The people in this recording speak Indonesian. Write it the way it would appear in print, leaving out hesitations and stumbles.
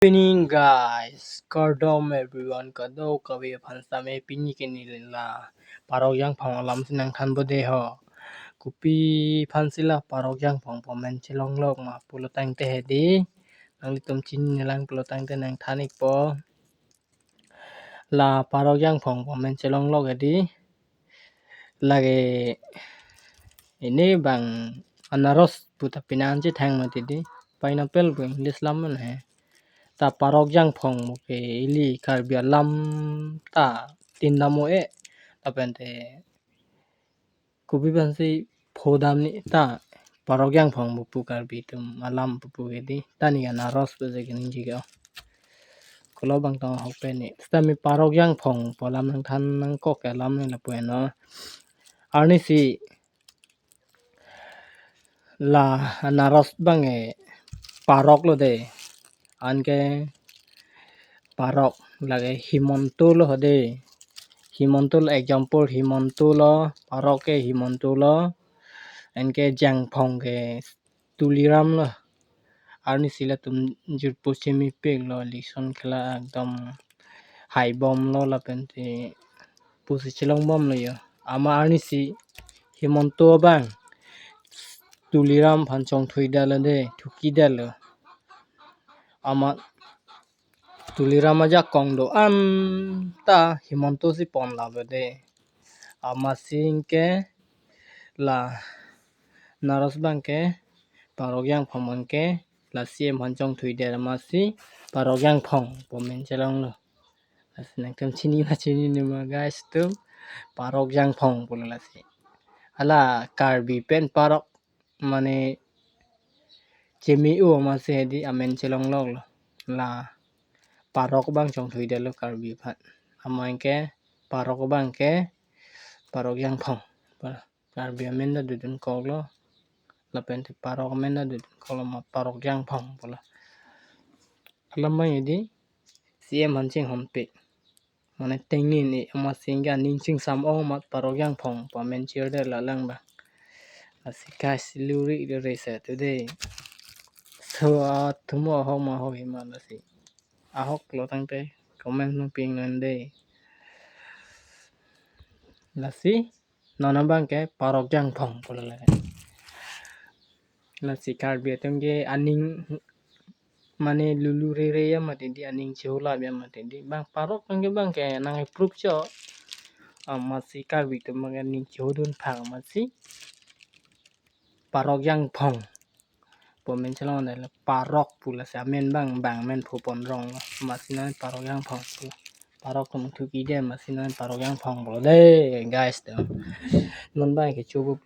Evening guys, kardom everyone kado kawe phansame pini kenilila parok yang phangalam sinang than bode ho kupi phansila parok yang phang pomen chilong lok ma pulo tang te hedi nang litom chin nilang pulo tang te nang thanik po la parok yang phang pomen chilong lok hedi lage ini bang anaros puta pinan chi thang ma tidi pineapple bu english lam he ta parok yang phong ke ili karbia lam ta tin namo e ta pente kubi bansi phodam ni ta parok yang phong bu pu karbi tum alam pu edi tani ana ros bu je kin ji ga kulo bang tong hok pe ni sta mi parok yang phong polam nang than nang ko ke lam ni la pu no arni si la ana ros bang e parok lo de anke parok lage himontul hode himontul example himontul parok ke himontul enke jangphong ke tuliram lo arni sila tum jur pochimi pek lo lison khela ekdom hai bom lo la pente pusi chilong bom lo yo ama arni si himonto bang tuliram phanchong thui dal de thuki dal ama tuliram aja kong do am ta himonto si pon la de ama singke la naros bangke parok yang phomon ke la siem hanchong thui de masi parok yang phong pomen chelong lo asnang kam chini ni ma guys tu parok yang phong pula la si ala karbi pen parok mane chemi u ma se di amen chelong lo la parok bang chong thui de lo karbi phat amain ke parok bang ke parok yang phong karbi amen da dudun ko lo la pen te parok amen da dudun ko lo ma parok yang phong pula alamai di siem hanching hompe mane tengni ni ama singa ningsing sam ong mat parok yang phong pamen chir de la lang ba asika siluri de resa today so tumo ho ma ho himala si ahok lo tang te comment no ping nan de lasi nona bang ke parok yang phong pula la lasi karbi tengge aning mane lulu re ya mate di aning chola ya mate di bang parok tengge bang ke nang proof cho masih karbi tu mangan ning chodun phang masih parok yang phong pomen chalon la parok pula sa men bang men phupon rong masih nan parok yang phong pula parok tum thuki de masih nan parok yang phong bolo de guys tu non bai ke chubu